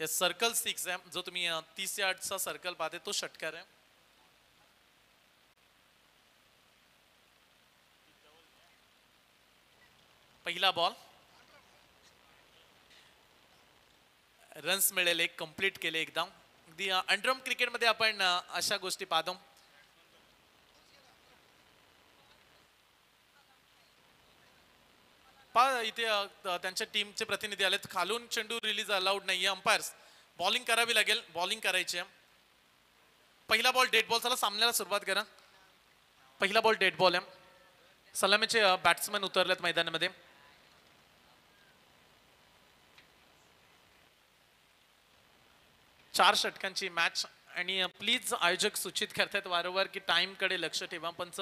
Circle 6 आहे, जो तुम्ही 30 यार्डचा सर्कल पाहते तो षटकार आहे. पहिला बॉल, रन्स मिळेल, एक कंप्लीट केले एकदम. अगदी अंडरम क्रिकेटमध्ये आपण अशा गोष्टी पाहतो. इथे त्यांच्या टीमचे प्रतिनिधी आलेत. खालून चेंडू रिलीज अलाउड नाहीये. अंपायर्स बॉलिंग करावी लागेल, बॉलिंग करायची आहे. पहिला बॉल डेड बॉल. चला सामन्याला सुरुवात करा. पहिला बॉल डेड बॉल आहे. सलामीचे बॅट्समन उतरलेत मैदानामध्ये. चार षटकांची मॅच आणि प्लीज आयोजक सूचित करतात वारंवार की टाइम कडे लक्ष ठेवा. पंच,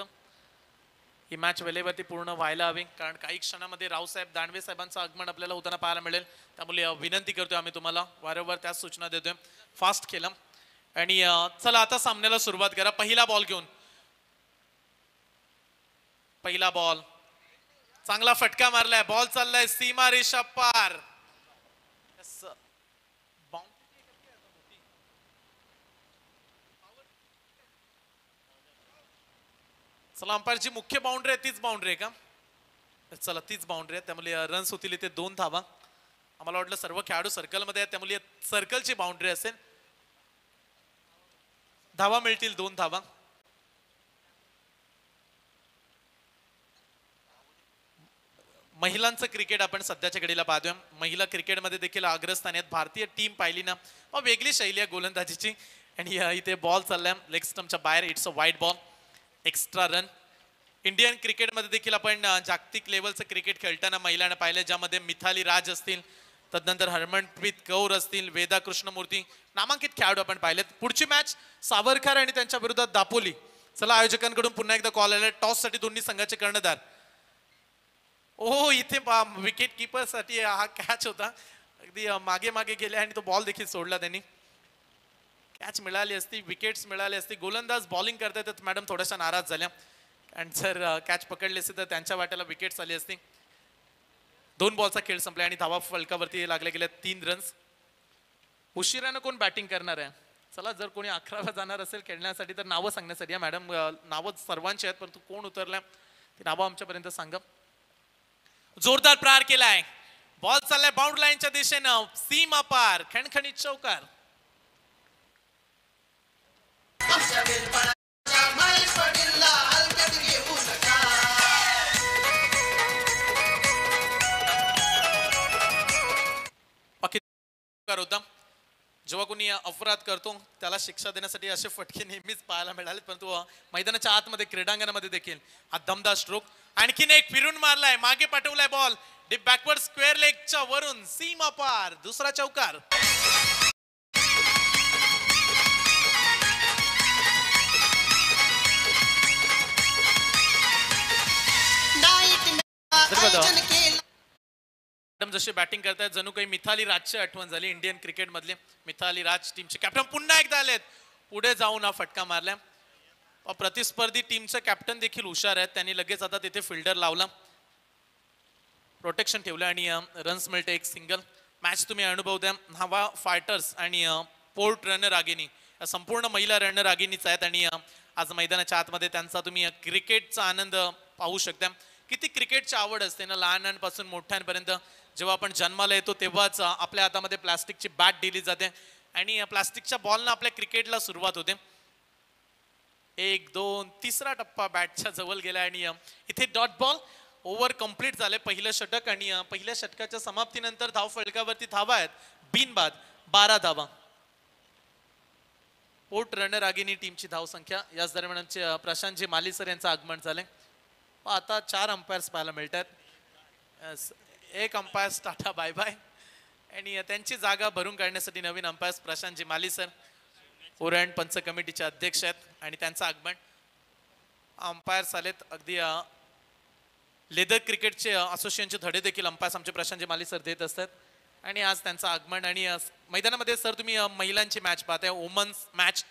ही मॅच वेळेवरती पूर्ण व्हायला हवी, कारण काही क्षणामध्ये रावसाहेब दानवे साहेबांचं आगमन आपल्याला होताना पाहायला मिळेल. त्यामुळे विनंती करतोय आम्ही तुम्हाला, वारंवार त्याच सूचना देतोय. फास्ट केलं आणि चला आता सामन्याला सुरुवात करा. पहिला बॉल घेऊन, पहिला बॉल, चांगला फटका मारलाय. बॉल चाललाय सीमा रेषा पार. चला, अंपायरची मुख्य बाउंड्री आहे तीच बाउंड्री आहे का? चला, तीच बाउंड्री आहे, त्यामुळे रन्स होतील इथे 2 धावा. आम्हाला वाटलं सर्व खेळाडू सर्कलमध्ये आहेत, त्यामुळे सर्कलची बाउंड्री असेल. धावा मिळतील, 2 धावा. महिलांचं क्रिकेट आपण सध्याच्या घडीला पाहतोय. महिला क्रिकेटमध्ये देखील अग्रस्थानी आहेत. भारतीय टीम पाहिली ना, वेगळी शैली आहे गोलंदाजीची. आणि इथे बॉल चाललाय लेग स्टंपच्या बाहेर. It's a wide ball, extra run. Indian क्रिकेटमध्ये देखील आपण जागतिक लेवलचं क्रिकेट खेळताना महिलांना पाहिलं, ज्यामध्ये मिथाली राज असतील, तदनंतर हरमनप्रीत कौर असतील, वेदा कृष्णमूर्ती, नामांकित खेळाडू आपण पाहिलेत. पुढची मॅच सावरकर आणि त्यांच्या विरोधात दापोली. चला, आयोजकांकडून पुन्हा एकदा कॉल आला. टॉस साठी दोन्ही संघाचे कर्णधार. ओ, इथे विकेट किपर साठी हा कॅच होता. अगदी मागे मागे गेले आणि तो बॉल देखील सोडला त्यांनी. कॅच मिळाली असती, विकेट्स मिळाली असती. गोलंदाज बॉलिंग करतायत तर मॅडम थोड्याशा नाराज झाल्या, आणि जर कॅच पकडले असते तर त्यांच्या वाट्याला विकेट्स आली असती. 2 बॉलचा खेळ संपला आणि धावा फलकावरती लागले गेल्या 3 रन्स. उशिरानं कोण बॅटिंग करणार आहे? चला, जर कोणी 11वा जाणार असेल खेळण्यासाठी तर नावं सांगण्यासाठी. मॅडम, नावं सर्वांची आहेत, परंतु कोण उतरल्या ती नावं आमच्यापर्यंत सांगा. जोरदार प्रहार केलाय. बॉल चाललाय बाउंड्री लाईनच्या दिशेनं, सीमा पार, खणखणीत चौकार. होता. जेव्हा कोणी अपराध करतो त्याला शिक्षा देण्यासाठी असे फटके नेहमीच पाहायला मिळाले, परंतु मैदानाच्या आतमध्ये क्रीडांगणामध्ये देखील हा दमदार स्ट्रोक. आणखीन एक फिरून मारलाय, मागे पाठवलाय बॉल डीप बॅकवर्ड स्क्वेअर लेगच्या वरून, सीमा पार, दुसरा चौकार. मॅडम जशी बॅटिंग करतायत जणू काही मिथाली राजची आठवण झाली. इंडियन क्रिकेट मधले मिथाली राज टीमचे कॅप्टन पुन्हा एकदा आलेत. पुढे जाऊन हा फटका मारलाय. प्रतिस्पर्धी टीमचं कॅप्टन देखील हुशार आहेत. त्यांनी लगेच आता तिथे फिल्डर लावला, प्रोटेक्शन ठेवलं आणि रन्स मिळते, एक सिंगल. मॅच तुम्ही अनुभव द्या. नावा फायटर्स आणि पोर्ट रनर आगिनी संपूर्ण महिला रनर आगिनीच आहेत आणि आज मैदानाच्या आतमध्ये त्यांचा तुम्ही क्रिकेटचा आनंद पाहू शकता. किती क्रिकेटची आवड असते ना लहानांपासून मोठ्यांपर्यंत. जेव्हा आपण जन्माला येतो तेव्हाच आपल्या हातामध्ये प्लास्टिकची बॅट दिली जाते आणि प्लास्टिकच्या बॉलनं आपल्या क्रिकेटला सुरुवात होते. 1, 2, तिसरा टप्पा बॅटच्या जवळ गेला आणि इथे डॉट बॉल. ओव्हर कंप्लीट झाले पहिलं षटक आणि पहिल्या षटकाच्या समाप्तीनंतर धाव फलकावरती धावा आहेत बिनबाद 12 धावा. पोर्ट रनर आगिनी टीमची धाव संख्या. याच दरम्यान प्रशांतजी माली सर यांचं आगमन झालंय. आता 4 अंपायर्स पाहायला मिळतात. एक अंपायर्स टाटा बाय बाय आणि त्यांची जागा भरून काढण्यासाठी नवीन अंपायर्स प्रशांतजी माली सर ओरायण पंच कमिटीचे अध्यक्ष आहेत आणि त्यांचं आगमन. अंपायर्स आलेत. अगदी लेदर क्रिकेटचे असोसिएशनचे धडे देखील अंपायर्स आमचे प्रशांतजी माली सर देत असतात आणि आज त्यांचं आगमन. आणि मैदानामध्ये सर तुम्ही महिलांची मॅच पाहताय, वुमन्स मॅच.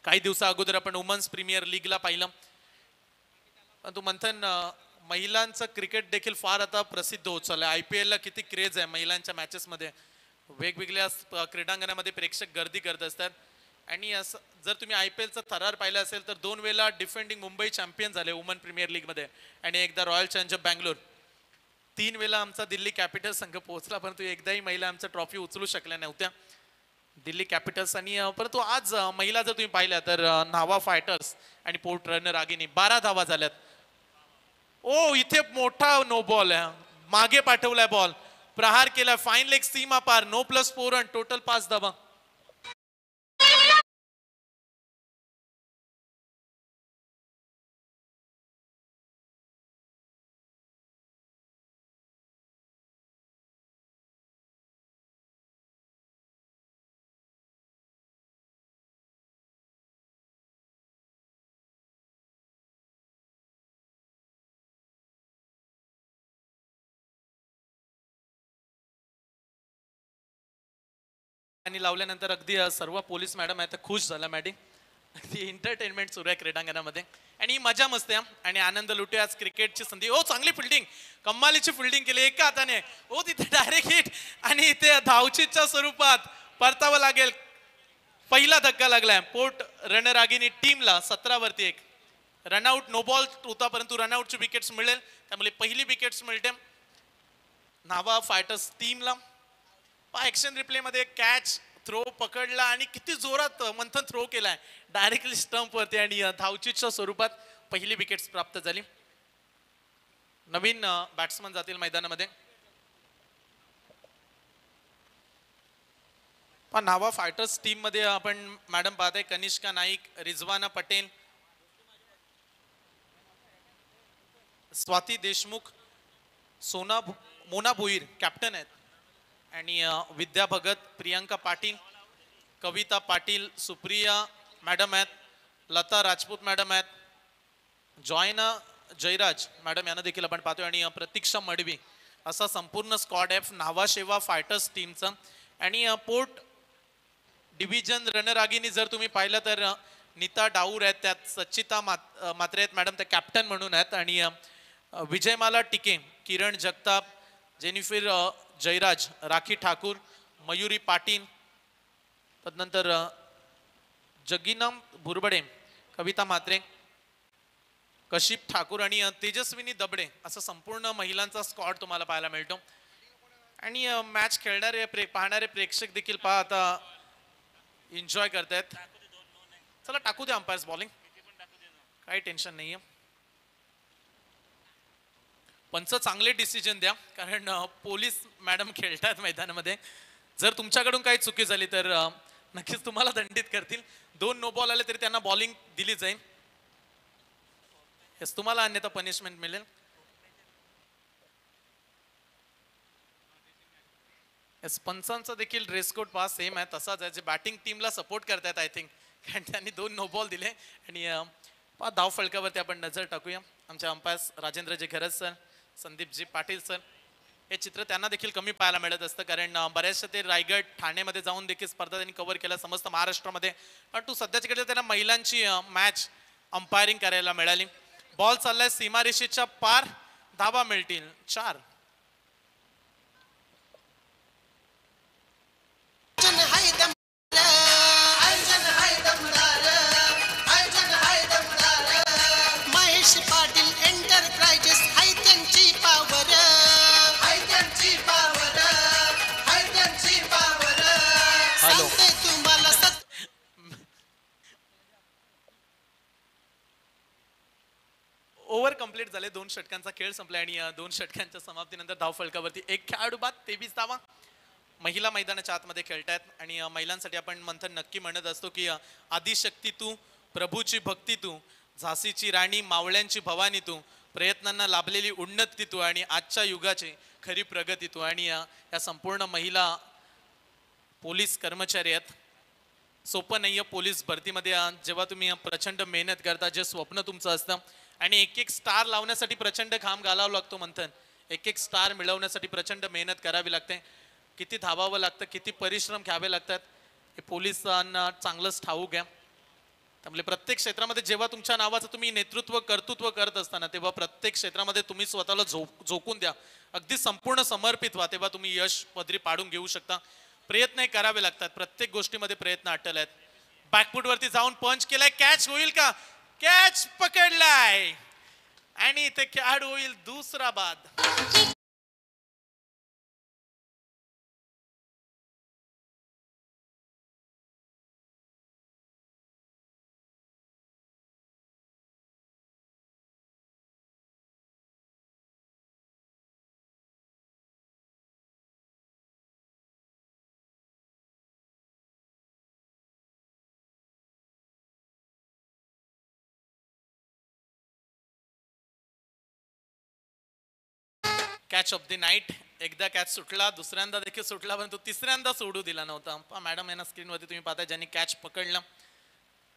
काही दिवसा अगोदर आपण वुमन्स प्रीमियर लीगला पाहिलं, परंतु मंथन महिलांचं क्रिकेट देखील फार आता प्रसिद्ध होत चाललंय. IPL ला किती क्रेज आहे महिलांच्या मॅचेसमध्ये. वेगवेगळ्या क्रीडांगणामध्ये प्रेक्षक गर्दी करत असतात. आणि जर तुम्ही IPLचा थरार पाहिला असेल तर 2 वेळा डिफेंडिंग मुंबई चॅम्पियन झाले वुमन प्रीमियर लीग मध्ये आणि एकदा रॉयल चॅलेंजर बँगलोर. 3 वेळा आमचा दिल्ली कॅपिटल संघ पोहोचला, परंतु एकदाही महिला आमचा ट्रॉफी उचलू शकल्या नव्हत्या दिल्ली कॅपिटल्स. आणि परंतु आज महिला जर तुम्ही पाहिल्या तर न्हावा फायटर्स आणि पोर्ट रनर आगीनी 12 धावा झाल्यात. ओ इथे मोठा नो बॉल आहे, मागे पाठवलाय बॉल, प्रहार केला, फाईन लेग सीमा पार, नो +4 रन, टोटल 5 धावा. आणि लावल्यानंतर अगदी सर्व पोलीस मॅडम आहेत खुश झाला. मॅडम अगदी एंटरटेनमेंट सुरू आहे क्रीडांगणामध्ये आणि ही मजा मस्ती आणि आनंद लुटे. आज क्रिकेटची संधी. ओ चांगली फिल्डिंग, कम्मालीची फिल्डिंग केली एका हाताने. ओ तिथे डायरेक्ट हिट आणि इथे धावचीच्या स्वरूपात परतावं लागेल. पहिला धक्का लागलाय पोर्ट रनर आगीनी टीमला 17 वरती 1. रनआउट नो बॉल होता, परंतु रनआउटची विकेट्स मिळेल, त्यामुळे पहिली विकेट्स मिळते न्हावा फायटर्स टीमला. ऍक्शन रिप्ले मध्ये कॅच थ्रो पकडला आणि किती जोरात मंथन थ्रो केलाय डायरेक्टली स्टंप वरती आणि धावचीच्या स्वरूपात पहिली विकेट्स प्राप्त झाली. नवीन बॅट्समन जातील मैदानामध्ये. न्हावा फायटर्स टीम मध्ये आपण मॅडम पाहताय कनिष्का नाईक, रिझवाना पटेल, स्वाती देशमुख, मोना भोईर कॅप्टन आहेत आणि विद्या भगत, प्रियंका पाटील, कविता पाटील, सुप्रिया मॅडम आहेत, लता राजपूत मॅडम आहेत, जॉयना जयराज मॅडम यांना देखील आपण पाहतोय आणि प्रतीक्षा मडवी असा संपूर्ण स्क्वॉड आहे न्हावा शेवा फायटर्स टीमचा. आणि पोर्ट डिव्हिजन रनर आगीनी जर तुम्ही पाहिलं तर नीता डाऊर आहेत, त्यात सचिता मात्रे आहेत मॅडम, त्या कॅप्टन म्हणून आहेत. आणि विजयमाला टिके, किरण जगताप, जेनिफर जयराज, राखी ठाकूर, मयुरी पाटील, तदनंतर जगीनम भुरबडे, कविता म्हात्रे, कशिप ठाकूर आणि तेजस्विनी दबडे असा संपूर्ण महिलांचा स्क्वॉड तुम्हाला पाहायला मिळतो. आणि मॅच खेळणारे पाहणारे प्रेक्षक देखील पहा आता एन्जॉय करतायत. चला टाकू द्या अंपायर्स बॉलिंग, काही टेन्शन नाहीये. पंच चांगले डिसिजन द्या, कारण पोलीस मॅडम खेळतात मैदानामध्ये. जर तुमच्याकडून काही चुकी झाली तर नक्कीच तुम्हाला दंडित करतील. 2 नो बॉल आले तरी त्यांना बॉलिंग दिली जाईल, हेच तुम्हाला अन्यथा पनिशमेंट मिळेल. पंचांचा देखील ड्रेस कोड पास सेम आहे, तसाच आहे. जे बॅटिंग टीमला सपोर्ट करतायत आय थिंक, कारण त्यांनी 2 नो बॉल दिले. आणि धाव फलकावरती आपण नजर टाकूया. आमचे umpires Rajendraji Gharaj sir, Sandeepji Patil sir. हे चित्र त्यांना देखील कमी पाहायला मिळत असतं, कारण बऱ्याचशा ते रायगड ठाण्यामध्ये जाऊन देखील स्पर्धा त्यांनी कव्हर केल्या समस्त महाराष्ट्रामध्ये. परंतु सध्याच्या कडे त्यांना महिलांची मॅच अंपायरिंग करायला मिळाली. बॉल चाललाय सीमारेषेच्या पार, धावा मिळतील 4. ओव्हर कंप्लीट झाले, 2 षटकांचा खेळ संपला आणि 2 षटकांच्या समाप्तीनंतर धाव फलकावरती 1 खेळाडू बाद, 23 धावा. महिला मैदानाच्या आतमध्ये खेळतायत आणि महिलांसाठी आपण मंथन नक्की म्हणत असतो की आदिशक्ती तू, प्रभूची भक्ती तू, झाशीची राणी, मावळ्यांची भवानी तू, प्रयत्नांना लाभलेली उन्नती तू आणि आजच्या युगाची खरी प्रगती तू. आणि या संपूर्ण महिला पोलीस कर्मचारी आहेत. सोपं नाहीये पोलीस भरतीमध्ये. जेव्हा तुम्ही प्रचंड मेहनत करता, जे स्वप्न तुमचं असतं आणि एक स्टार लावण्यासाठी प्रचंड घाम घालावा लागतो मंथन, एक स्टार मिळवण्यासाठी प्रचंड मेहनत करावी लागते, किती धावावं लागतं, किती परिश्रम घ्यावे लागतात, हे पोलिसांना चांगलंच ठाऊक आहे. त्यामुळे प्रत्येक क्षेत्रामध्ये जेव्हा तुमच्या नावाचं तुम्ही नेतृत्व कर्तृत्व करत असताना, तेव्हा प्रत्येक क्षेत्रामध्ये तुम्ही स्वतःला झोकून द्या, अगदी संपूर्ण समर्पित व्हा, तेव्हा तुम्ही यश पदरी पाडून घेऊ शकता. प्रयत्न करावे लागतात, प्रत्येक गोष्टीमध्ये प्रयत्न अटल आहेत. बॅकफूट वरती जाऊन पंच केलाय, कॅच होईल का? कॅच पकडलाय आणि इथे खेळाडू होईल दुसरा बाद. Catch of the night. एकदा कॅच सुटला, दुसऱ्यांदा देखील सुटला, परंतु तिसऱ्यांदा सोडू दिला नव्हता. मॅडम यांना स्क्रीनवरती तुम्ही पाहता ज्यांनी कॅच पकडलं.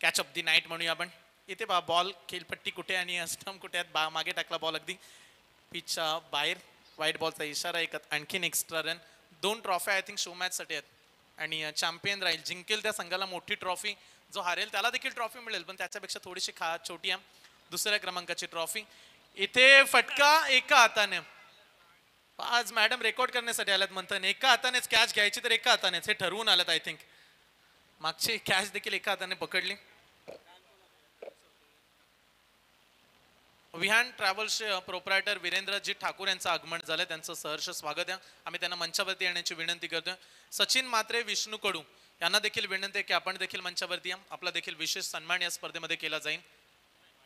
कॅच ऑफ द नाईट म्हणूया आपण. इथे बॉल खेळपट्टी कुठे आणि स्टंप कुठे आहेत, मागे टाकला बॉल अगदी पिचच्या बाहेर. व्हाईट बॉलचा इशारा. एक आणखीन extra run. 2 trophy I think show match साठी आहेत आणि चॅम्पियन राहील, जिंकेल त्या संघाला मोठी ट्रॉफी, जो हारेल त्याला देखील ट्रॉफी मिळेल, पण त्याच्यापेक्षा थोडीशी छोटी आहे. दुसऱ्या क्रमांकाची ट्रॉफी. इथे फटका एका हाताने. आज मॅडम रेकॉर्ड करण्यासाठी आल्यात म्हणतात, एका हातानेच कॅच घ्यायची तर एका हातानेच, हे ठरवून आल्यात आय थिंक. मागची कॅच देखील एका हाताने पकडली. विहान ट्रॅव्हल्सचे प्रोप्रायटर वीरेंद्रजी ठाकूर यांचं आगमन झालं, त्यांचं सहर्ष स्वागत आहे. आम्ही त्यांना मंचावरती येण्याची विनंती करतोय. सचिन मात्रे, विष्णू कडू यांना देखील विनंती आहे की आपण देखील मंचावरती या, आपला देखील विशेष सन्मान या स्पर्धेमध्ये केला जाईल.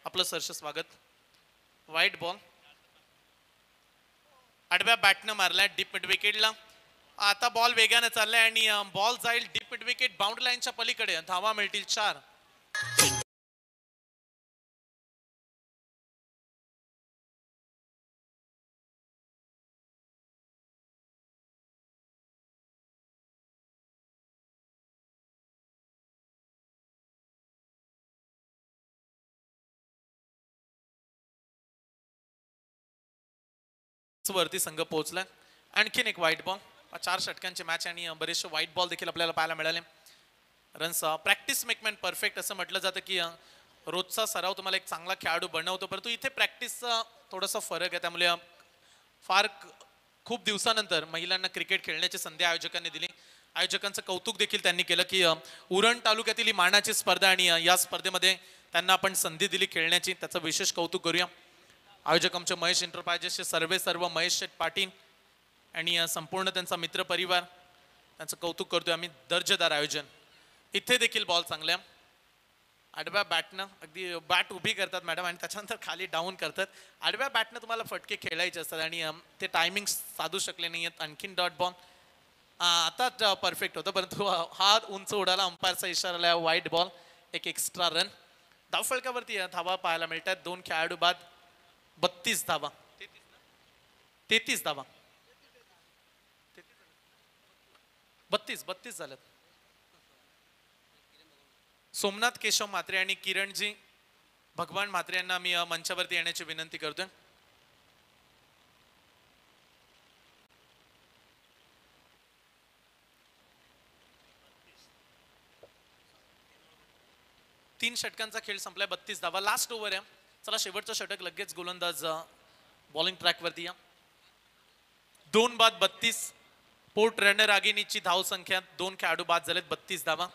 आपलं सहर्ष स्वागत. White ball. आडव्या बॅटनं मारलाय डीप मिड विकेटला. आता बॉल वेगाने चाललाय आणि बॉल जाईल डीप मिड विकेट बाउंड्री लाईनच्या पलीकडे. धावा मिळतील 4. वरती संघ पोहोचलाय. आणखीन एक व्हाईट बॉल. 4 षटकांची मॅच आणि बरेचसे व्हाईट बॉल देखील आपल्याला पाहायला मिळाले. Runs practice make man perfect असं म्हटलं जातं की रोजचा सराव तुम्हाला एक चांगला खेळाडू बनवतो, परंतु इथे प्रॅक्टिसचा थोडासा फरक आहे. त्यामुळे फार खूप दिवसानंतर महिलांना क्रिकेट खेळण्याची संधी आयोजकांनी दिली. आयोजकांचं कौतुक देखील त्यांनी केलं की उरण तालुक्यातील ही मानाची स्पर्धा आणि या स्पर्धेमध्ये त्यांना आपण संधी दिली खेळण्याची, त्याचं विशेष कौतुक करूया. आयोजक आमचे महेश एंटरप्राइजेसचे सर्व महेश शेठ पाटील आणि संपूर्ण त्यांचा मित्र परिवार, त्यांचं कौतुक करतोय आम्ही. दर्जेदार आयोजन. इथे देखील बॉल चांगल्या आडव्या बॅटनं अगदी बॅट उभी करतात मॅडम आणि त्याच्यानंतर खाली डाऊन करतात. आडव्या बॅटनं तुम्हाला फटके खेळायचे असतात आणि ते टायमिंग साधू शकले नाही आहेत. आणखीन डॉट बॉल. आता परफेक्ट होतं, परंतु हा उंच उडाला. अंपायरचा इशारा आला. White ball. एक एक्स्ट्रा रन. धावफलकावरती धावा पाहायला मिळतात. 2 खेळाडू बाद. 32 धावा. 33 धावा. 32 झाल्यात. सोमनाथ केशव म्हात्रे आणि किरणजी भगवान म्हात्रे यांना मी मंचावरती येण्याची विनंती करतोय. तीन षटकांचा खेळ संपलाय. 32 धावा. लास्ट ओव्हर आहे. चला शेवटचं षटक. लगेच गोलंदाज बॉलिंग ट्रॅक वरती या. 2 बाद 32. पोर्ट रनर आगिनीची धाव संख्या 2 खेळाडू बाद झालेत. 32 धावा.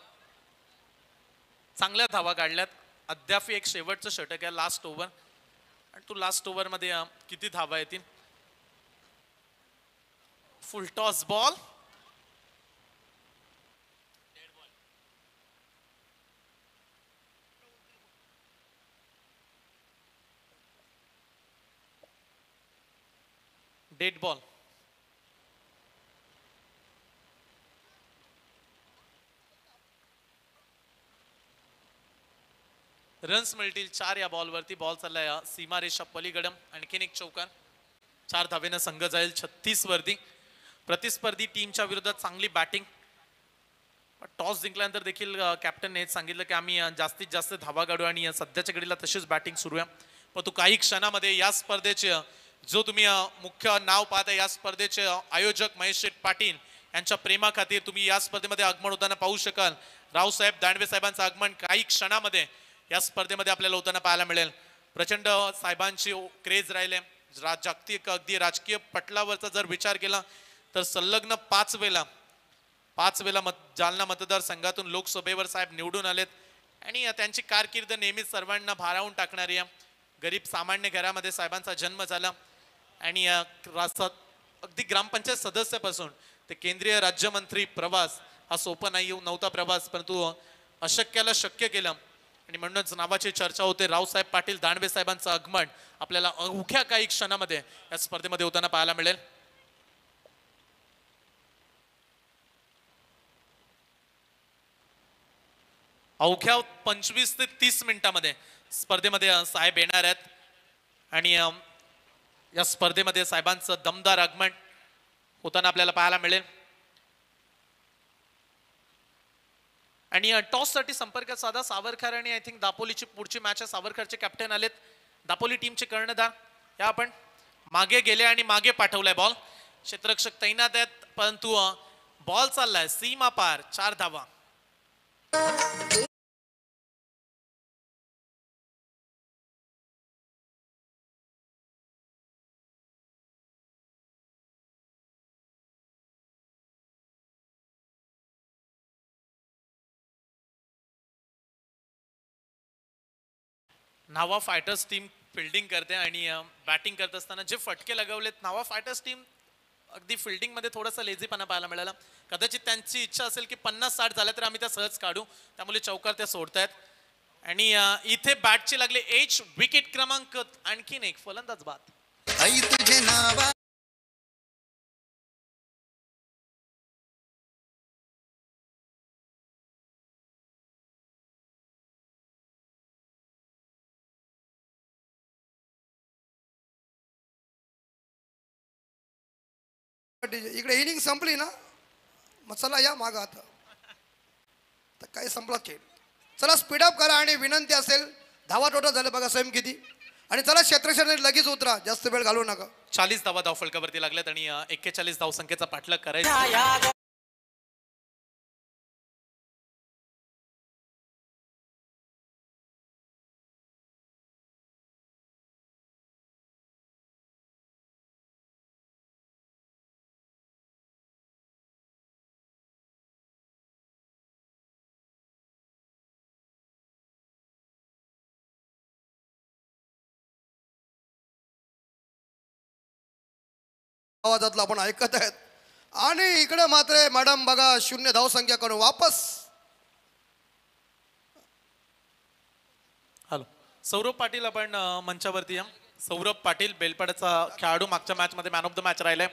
चांगल्या धावा काढल्यात. अद्याप एक शेवटचं षटक आहे. Last over. आणि तू लास्ट ओव्हर मध्ये किती धावा येतील? फुल toss ball. Dead ball. Runs मिळतील 4 या बॉलवरती. बॉल चाललाय सीमारेषा पलीकडं. आणखीन एक चौकार. 4 धावेनं संघ जाईल 36 वरती. प्रतिस्पर्धी टीमच्या विरोधात चांगली बॅटिंग. टॉस जिंकल्यानंतर देखील कॅप्टन हेच सांगितलं की आम्ही जास्तीत जास्त धावा काढू आणि सध्याच्या घडीला तशीच बॅटिंग सुरू आहे. परंतु काही क्षणामध्ये या स्पर्धेचे जो तुम्ही मुख्य नाव पाहता, या स्पर्धेचे आयोजक महेश शेठ पाटील यांच्या प्रेमाखातीर तुम्ही या स्पर्धेमध्ये आगमन होताना पाहू शकाल. रावसाहेब दानवे साहेबांचं आगमन काही क्षणामध्ये या स्पर्धेमध्ये आपल्याला होताना पाहायला मिळेल. प्रचंड साहेबांची क्रेज राहिले. जागतिक अगदी राजकीय पटलावरचा जर विचार केला तर संलग्न 5 वेळा 5 वेळा जालना मतदारसंघातून लोकसभेवर साहेब निवडून आलेत आणि त्यांची कारकीर्द नेहमीच सर्वांना भारावून टाकणारी आहे. गरीब सामान्य घरामध्ये साहेबांचा जन्म झाला आणि अगदी ग्रामपंचायत सदस्यापासून ते केंद्रीय राज्यमंत्री प्रवास हा सोपा नव्हता प्रवास, परंतु अशक्याला शक्य केलं आणि म्हणूनच नावाची चर्चा होते. रावसाहेब पाटील दानवे साहेबांचं आगमन आपल्याला अवघ्या काही क्षणामध्ये या स्पर्धेमध्ये होताना पाहायला मिळेल. अवघ्या 25 ते 30 मिनिटांमध्ये स्पर्धेमध्ये साहेब येणार आहेत आणि या स्पर्धेमध्ये साहेबांचं दमदार आगमन होताना आपल्याला पाहायला मिळेल. आणि टॉस साठी संपर्क साधा सावरकर आणि आय थिंक दापोलीची पुढची मॅच आहे. सावरकरचे कॅप्टन आलेत. दापोली टीमचे कर्णधार या आपण मागे गेले आणि मागे पाठवलाय बॉल. क्षेत्ररक्षक तैनात आहेत परंतु बॉल चाललाय सीमा पार. 4 धावा. नावा फायटर्स टीम फिल्डिंग करते आणि बॅटिंग करत असताना जे फटके लगवलेत नावा फायटर्स टीम अगदी फिल्डिंग मध्ये थोडासा लेझीपणा पाहायला मिळाला. कदाचित त्यांची इच्छा असेल की 50-60 झाल्या तर आम्ही त्या सहज काढू, त्यामुळे चौकार त्या सोडतायत. आणि इथे बॅटची लागले एच. विकेट क्रमांक आणखीन एक. फलंदाज बाद. इकडे इनिंग संपली ना, मग चला या मागा आता तर काही संपला खेळ. चला स्पीडअप करा आणि विनंती असेल धावा टोटल झाले बघा स्वयं किती. आणि चला क्षेत्रक्षण लगेच उतरा, जास्त वेळ घालू नका. 40 धावा धावफलकावरती लागल्यात आणि 41 धावसंख्येचा पाठलाग करायचा. आवाजातला आपण ऐकत आहेत. आणि इकडे मात्र मॅडम बघा 0 धावसंख्या करून वापस. हॅलो सौरभ पाटील आपण मंचावरती या. सौरभ पाटील बेलपाड्याचा खेळाडू, मागच्या मॅच मध्ये मॅन ऑफ द मॅच राहिलाय.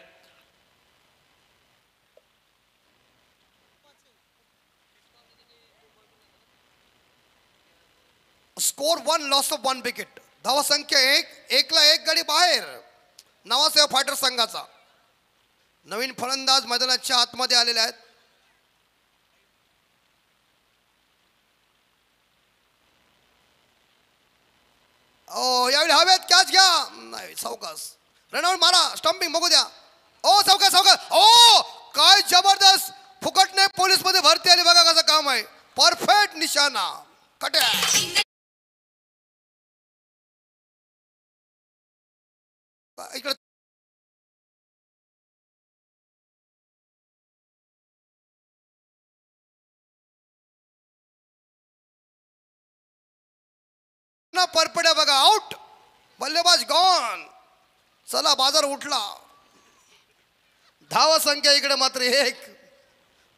Score 1, loss of 1 wicket. धावसंख्या 1. 1ला 1 गडी बाहेर नवासेव फायटर संघाचा. नवीन फलंदाज मैदानाच्या आतमध्ये आलेले आहेत. ओ यावेळी हवेत कॅच घ्या. नाही सावकाश रनआउट मारा. स्टंपिंग बघू द्या. ओ सावकाश सावकाश. ओ काय जबरदस्त फुकटने पोलीस मध्ये भरती आली बघा कसं काम आहे. परफेक्ट निशाणा. कट्या इकडे परपड्या बघा. आउट. बल्लेबाज गॉन. चला बाजार उठला. धावा संख्या इकडे मात्र 1,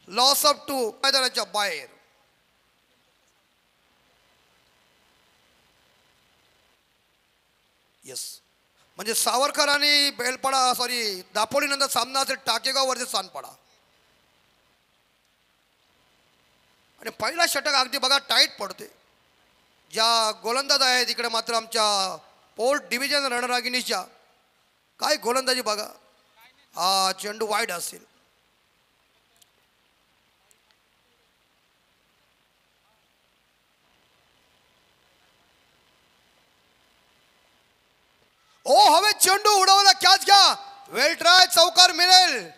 लॉस ऑफ 2 मैदानाच्या बाहेर. येस म्हणजे सावरकर आणि बेलपाडा दापोली नंतर सामना असेल टाकेगाव वरती सानपाडा. आणि पहिला षटक अगदी बघा टाईट पडते. ज्या गोलंदाज आहेत इकडे मात्र आमच्या पोर्ट डिव्हिजन रणरागिणीच्या काय गोलंदाजी बघा. हा चेंडू वाईड असेल. ओ हवे चेंडू उडवला. कॅच घ्या. वेल ट्राय. चौकार मिळेल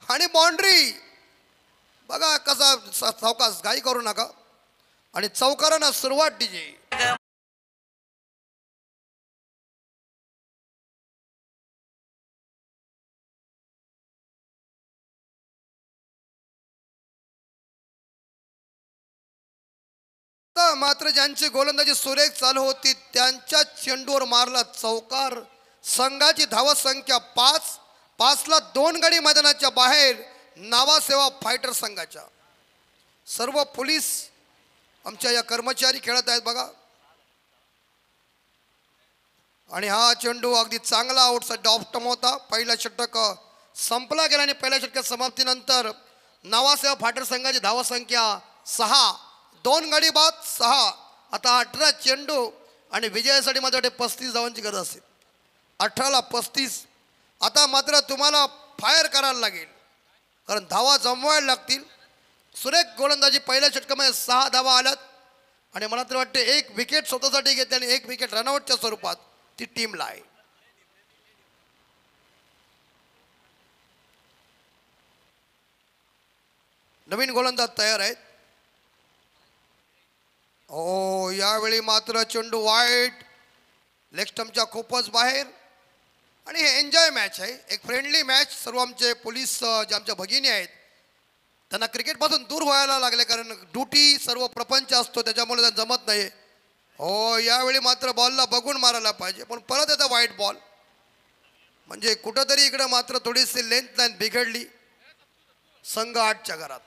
आणि बाउंड्री बघा कसा. सावकाश घाई करू नका. आणि चौकारांना सुरुवात डीजे. मात्र ज्यांची गोलंदाजी सुरेख चालू होती त्यांच्या चेंडूवर मारला चौकार. संघाची धावा संख्या 5ला 2 गडी मैदानाच्या बाहेर नावासेवा फायटर संघाच्या. सर्व पोलीस आमच्या या कर्मचारी खेळत आहेत बघा. आणि हा चेंडू अगदी चांगला आउटसाइड ऑफ टर्म होता. पहिला षटक संपला गेला आणि पहिल्या षटकात समाप्तीनंतर नावासेवा फायटर संघाची धावा संख्या 6, 2 गडी बाद 6. आता 18 चेंडू आणि विजयासाठी माझ्याकडे 35 धावांची गरज असेल. 18ला 35. आता मात्र तुम्हाला फायर करायला लागेल कारण धावा जमवायला लागतील. सुरेख गोलंदाजी पहिल्या षटकामध्ये 6 धावा आल्यात आणि मला तर वाटते 1 विकेट स्वतःसाठी घेतली आणि 1 विकेट रनआउटच्या स्वरूपात ती टीमला आहे. नवीन गोलंदाज तयार आहेत. ओ यावेळी मात्र चेंडू वाईट लेग स्टंपच्या खूपच बाहेर. आणि हे एन्जॉय मॅच आहे, एक फ्रेंडली मॅच. सर्व आमचे पोलीस जे आमच्या भगिनी आहेत त्यांना क्रिकेटपासून दूर व्हायला लागले कारण ड्युटी सर्व प्रपंच असतो त्याच्यामुळे त्यांना जमत नाही. हो यावेळी मात्र बॉलला बघून मारायला पाहिजे पण परत येतं वाईट बॉल. म्हणजे कुठंतरी इकडं मात्र थोडीशी लेंथ लाईन बिघडली. संघ 8च्या घरात.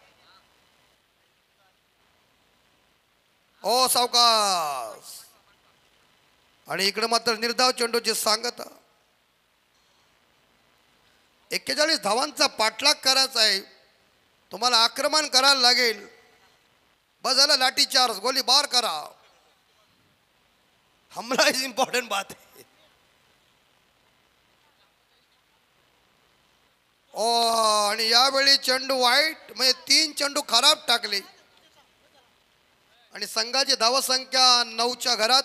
ओ सावकाश. आणि इकडं मात्र निर्धाव चेंडूची सांगता. 41 धावांचा पाठलाग करायचा आहे. तुम्हाला आक्रमण करायला लागेल. बस झालं लाठी चार्ज गोली बार करा. हमला इज इम्पॉर्टंट बात है. ओ आणि यावेळी चेंडू वाईट म्हणजे 3 चेंडू खराब टाकले आणि संघाची धावा संख्या 9च्या घरात.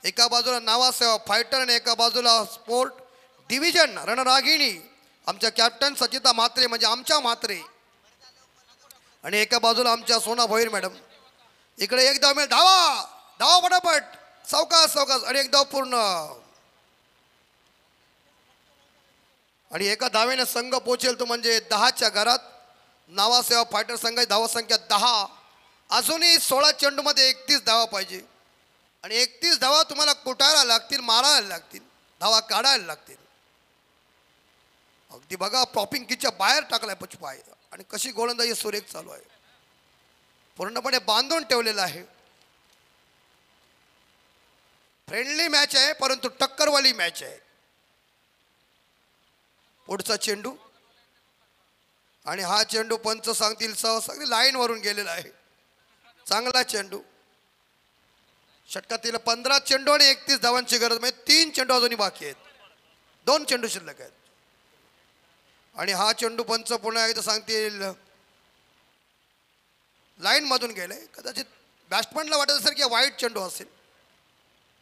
एका बाजूला नावासेवा फायटर आणि एका बाजूला स्पोर्ट डिव्हिजन रणरागिणी आमच्या कॅप्टन सचिता म्हात्रे म्हणजे आमच्या म्हात्रे आणि एका बाजूला आमच्या सोना भोईर मॅडम. इकडे एक धाव मिळेल. धावा धावा पटापट सावकाश सावकाश आणि एक धाव पूर्ण. आणि एका धावेने संघ पोचेल तो म्हणजे 10च्या घरात. नावासेवा फायटर संघाची धावा संख्या 10. अजूनही 16 चेंडूमध्ये 31 धावा पाहिजे आणि 31 धावा तुम्हाला कुटायला लागतील, मारायला लागतील, धावा काढायला लागतील. अगदी बघा पॉपिंग किचच्या बाहेर टाकलाय पुचपाय आणि कशी गोलंदाजी सुरेख चालू आहे. पूर्णपणे बांधून ठेवलेला आहे. फ्रेंडली मॅच आहे परंतु टक्करवाली मॅच आहे. पुढचा चेंडू आणि हा चेंडू पंच सांगतील सगळी लाईन वरून गेलेला आहे. चांगला चेंडू. षटकातील 15 चेंडू आणि 31 धावांची गरज म्हणजे 3 चेंडू अजूनही बाकी आहेत. 2 चेंडू शिल्लक आहेत. आणि हा चेंडू पंच पुन्हा एकदा सांगतील लाईन मधून गेले. कदाचित बॅट्समॅनला वाटत असेल की वाईट चेंडू असेल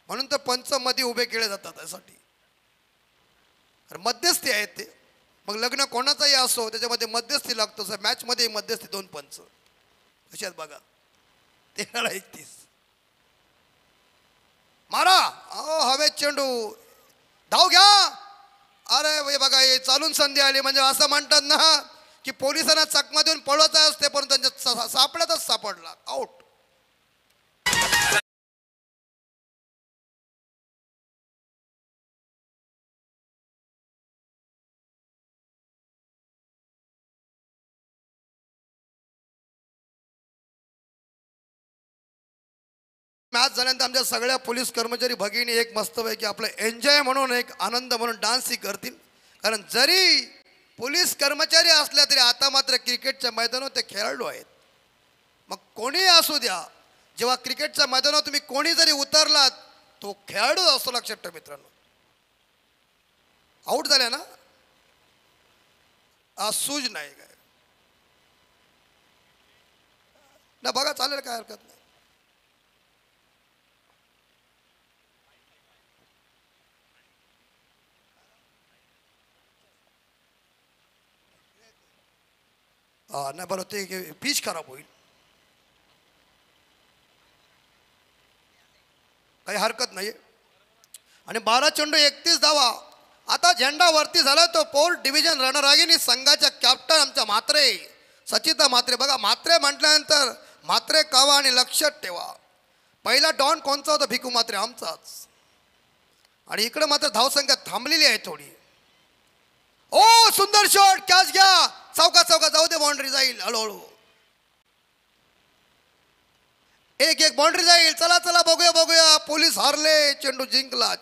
म्हणून तर पंच मध्ये उभे केले जातात त्यासाठी. मध्यस्थी आहेत ते. मग लग्न कोणाचाही असो त्याच्यामध्ये मध्यस्थी लागतो. मॅच मध्ये मध्यस्थी 2 पंच कशात बघा. 13-31 मारा. हवेत चेंडू. धाव घ्या. अरे बघा हे चालून संधी आली म्हणजे असं म्हणतात ना की पोलिसांना चकमा देऊन पळवत असते पण त्यांच्या सापड्यातच सापडला. आउट. मॅच झाल्यानंतर आमच्या सगळ्या पोलीस कर्मचारी भगिनी एक मस्तपैकी आपलं एन्जॉय म्हणून एक आनंद म्हणून डान्सही करतील. कारण जरी पोलीस कर्मचारी असल्या तरी आता मात्र क्रिकेटच्या मैदानावर ते खेळाडू आहेत. मग कोणी असू द्या जेव्हा क्रिकेटच्या मैदानावर तुम्ही कोणी जरी उतरलात तो खेळाडू असतो. लक्षात ठेवा मित्रांनो. आउट झाल्या ना सूज नाही काय ना बघा चालेल काय हरकत नाही. नाही बरं ते पिच खराब होईल. काही हरकत नाही. आणि 12 चेंडू 31 धावा. आता झेंडा वरती झाला तो पोर्ट डिव्हिजन रणरागिणी संघाच्या कॅप्टन आमच्या म्हात्रे सचिता म्हात्रे. बघा म्हात्रे म्हटल्यानंतर म्हात्रे कावा आणि लक्षात ठेवा पहिला डॉन कोणचा होता? भिकू मात्रे आमचाच. आणि इकडे मात्र धावसंख्या थांबलेली आहे थोडी. ओ सुंदर शॉट, कॅच घ्या. चौका चौका जाऊ दे, बाउंड्री जाईल हळूहळू. एक एक बाउंड्री जाईल. चला चला बघूया बघूया. पोलीस हारले, चेंडू जिंकला.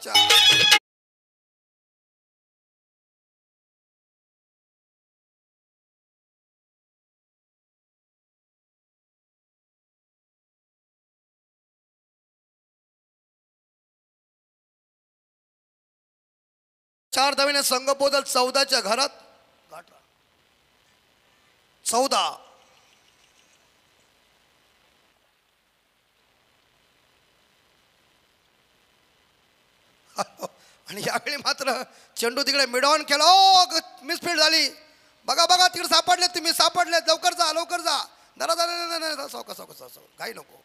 चार धावेने संघ पोहोचल 14च्या घरात. 14. आणि यावेळी मात्र चेंडू तिकडे मिड ऑन केला. ओ मिसफील्ड झाली. बघा बघा तिकडे सापडले, तुम्ही सापडले. लवकर जा लवकर जा. जरा जरा सावका सावका सावका, काही नको.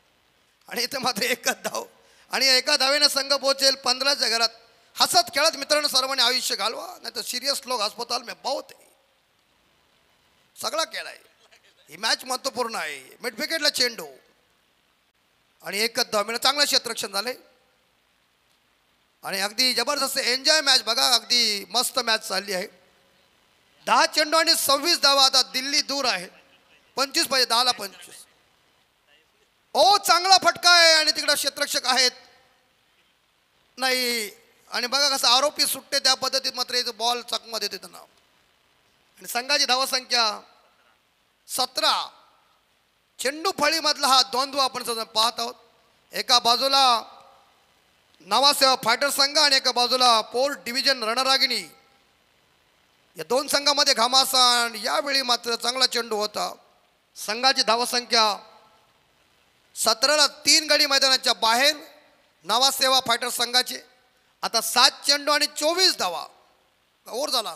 आणि इथे मात्र एकच धाव. आणि एका धावेने संघ पोहोचेल 15च्या घरात. हसत खेळत मित्रांनो सर्वांनी आयुष्य घालवा, नाही तर सिरियस लोक अस्पताल में बहुत है. सगळा खेळ आहे. ही मॅच महत्वपूर्ण आहे. मिड विकेटला चेंडू आणि एकच धाव मिळाला. चांगलं क्षेत्ररक्षण झाले आणि अगदी जबरदस्त एन्जॉय मॅच. बघा अगदी मस्त मॅच चालली आहे. 10 चेंडू आणि 26 धावा. आता दिल्ली दूर आहे. 25 पाहिजे, 10ला 25. ओ चांगला फटका आहे आणि तिकडे क्षेत्ररक्षक आहेत नाही. आणि बघा कसं आरोपी सुटते त्या पद्धतीत मात्र बॉल चकमा देते त्यांना. आणि संघाची धावसंख्या 17. चेंडू फळीमधला हा द्वंद्व आपण पाहत आहोत. एका बाजूला नवासेवा फायटर संघ आणि एका बाजूला पोर्ट डिव्हिजन रणरागिणी. या दोन संघामध्ये घमासान. यावेळी मात्र चांगला चेंडू होता. संघाची धावसंख्या 17ला 3 गडी मैदानाच्या बाहेर नवासेवा फायटर संघाचे. आता 7 चेंडू आणि 24 धावा. ओव्हर झाला,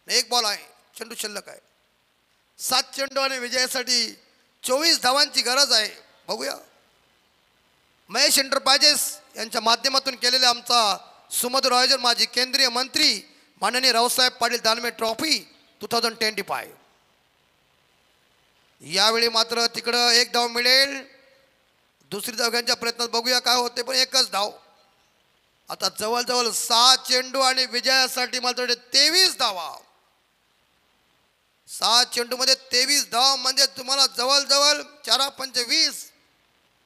एक बॉल आहे, चेंडू शिल्लक आहे. 7 चेंडू आणि विजयासाठी 24 धावांची गरज आहे. बघूया महेश एंटरप्राइजेस यांच्या माध्यमातून केलेले आमचा सुमधुर आयोजन. माजी केंद्रीय मंत्री माननीय रावसाहेब पाटील दानवे ट्रॉफी 2025. यावेळी मात्र तिकडं एक धाव मिळेल. दुसरी धाव घ्यायच्या प्रयत्नात बघूया काय होते, पण एकच धाव. आता जवळजवळ 6 चेंडू आणि विजयासाठी मात्र 23 धावा. 6 चेंडू मध्ये 23 धाव म्हणजे तुम्हाला जवळजवळ 4 पंचे 20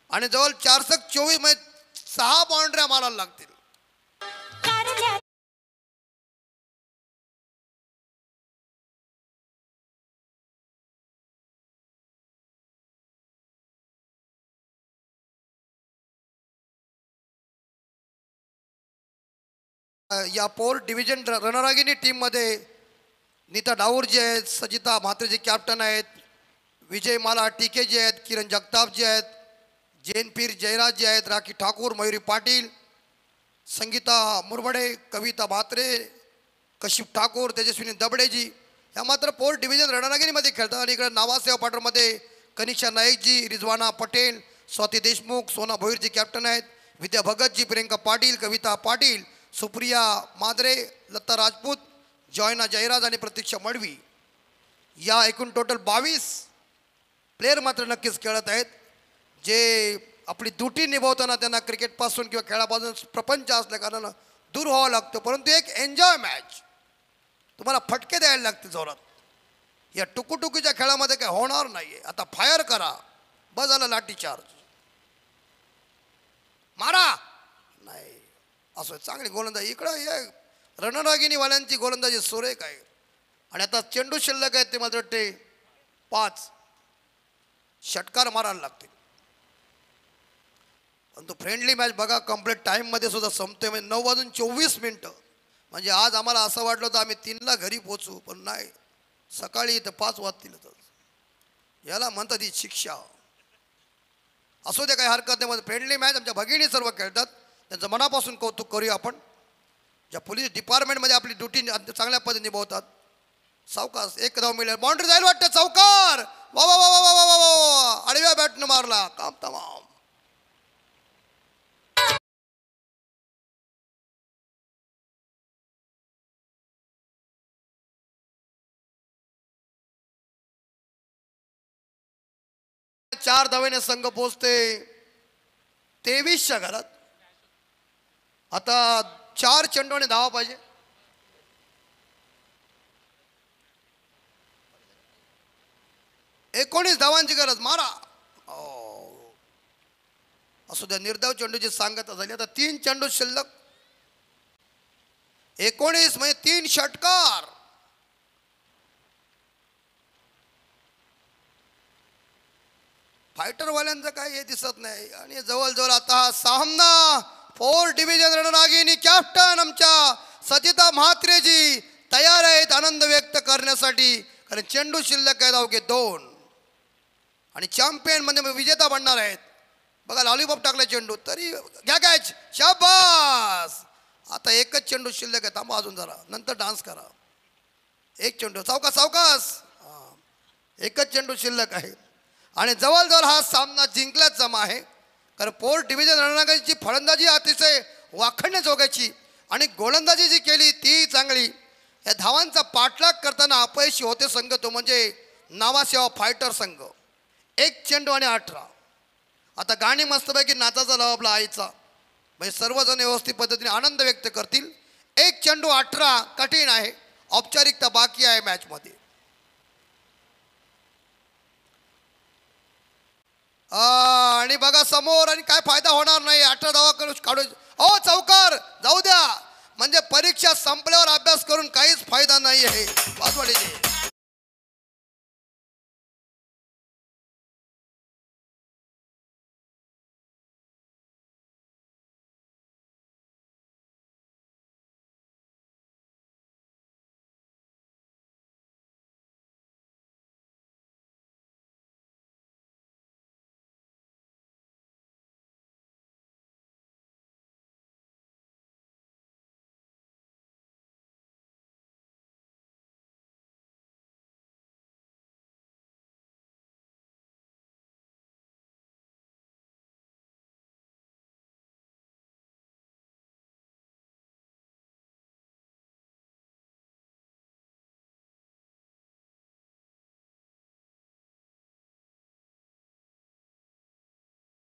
आणि जवळ 4 24 म्हणजे 6 बाउंड्र्या मारायला लागतील. या पोर्ट डिव्हिजन रणरागिणी टीममध्ये नीता डाऊर जे आहेत, सजिता म्हात्रे जे कॅप्टन आहेत, विजय माला टीके जे आहेत, किरण जगताप जे आहेत, जैनपीर जयराज जे आहेत, राखी ठाकूर, मयुरी पाटील, संगीता मुरबडे, कविता म्हात्रे, कशिप ठाकूर, तेजस्विनी दबडेजी ह्या मात्र पोर्ट डिव्हिजन रणरागिणीमध्ये खेळतात. आणि इकडे नावासेवा पाटरमध्ये कनिषा नाईकजी, रिजवाना पटेल, स्वाती देशमुख, सोना भोईरजी कॅप्टन आहेत, विद्या भगतजी, प्रियंका पाटील, कविता पाटील, सुप्रिया मादरे, लता राजपूत, जॉयना जयराज आणि प्रतीक्षा मडवी. या एकूण टोटल 22 प्लेयर मात्र नक्कीच खेळत आहेत, जे आपली ड्युटी निभावताना त्यांना क्रिकेटपासून किंवा खेळापासून प्रपंच असल्या कारणानं दूर व्हावं लागतं. परंतु एक एन्जॉय मॅच, तुम्हाला फटके द्यायला लागते जोरात. या टुकूटुकीच्या खेळामध्ये काय होणार नाही आहे. आता फायर करा, बस झालं, लाठी चार्ज मारा नाही. असं चांगली गोलंदाजी इकडं हे रणरागिणीवाल्यांची गोलंदाजी सुरेख आहे. आणि आता चेंडू शिल्लक आहेत ते मात्र 5 षटकार मारायला लागतील. परंतु फ्रेंडली मॅच बघा कंप्लीट टाईममध्ये सुद्धा संपते. म्हणजे 9:24 म्हणजे आज आम्हाला असं वाटलं होतं आम्ही 3ला घरी पोचू, पण नाही, सकाळी इथं 5 वाजतीलच. याला म्हणतात ही शिक्षा. असू दे, काही हरकत नाही. फ्रेंडली मॅच आमच्या भगिनी सर्व खेळतात, त्यांचं मनापासून कौतुक करूया आपण. ज्या पोलीस डिपार्टमेंटमध्ये आपली ड्युटी चांगल्या पद्धतीने निभावतात. सावकाश एक धाव मिळेल, बाउंड्री जाईल वाटतं. चौकार, वा वा वा वा वा वा वा, आडव्या बॅटनं मारला, काम तमाम. चार धावेने संघ पोहोचते 23च्या घरात. आता 4 चेंडू आणि धावा पाहिजे. एकोणीस धावांची गरज. मारा. असू द्या, निर्धाव चेंडूची सांगता झाली. आता 3 चेंडू शिल्लक. 19 म्हणजे 3 षटकार. फायटरवाल्यांचं काय हे दिसत नाही. आणि जवळजवळ आता हा सामना 4 डिव्हिजन रणरागिणी कॅप्टन आमच्या सचिता म्हात्रेजी तयार आहेत आनंद व्यक्त करण्यासाठी. कारण चेंडू शिल्लक आहे अवघे 2 आणि चॅम्पियन म्हणजे विजेता बनणार आहेत. बघा लॉलीपॉप टाकला चेंडू तरी घ्या कॅच. शाबास. आता एकच चेंडू शिल्लक आहे. थांबा अजून जरा, नंतर डान्स करा. एक चेंडू. सावकाश सावकाश. एकच चेंडू शिल्लक आहे आणि जवळजवळ हा सामना जिंकलाच जमा आहे. कारण 4 डिव्हिजन रणरागिणीची फलंदाजी अतिशय वाखाणण्याजोगायची आणि गोलंदाजी जी केली ती चांगली. या धावांचा पाठलाग करताना अपयशी होते संघ, तो म्हणजे नावासेवा फायटर संघ. 1 चेंडू आणि 18. आता गाणी मस्तपैकी नाचाचा लावला आईचा, म्हणजे सर्वजण व्यवस्थित पद्धतीने आनंद व्यक्त करतील. 1 चेंडू 18 कठीण आहे. औपचारिकता बाकी आहे मॅचमध्ये. आणि बघा समोर आणि काय फायदा होणार नाही. 18 धावा काढू. हो चौकार जाऊ द्या, म्हणजे परीक्षा संपल्यावर अभ्यास करून काहीच फायदा नाही आहे. वाजवाडीचे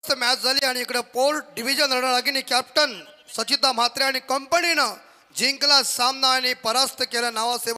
मॅच झाली आणि इकडे 4 डिव्हिजन रणरागिणी कॅप्टन सचिता म्हात्रे आणि कंपनीनं जिंकला सामना आणि परास्त केला नावासेवा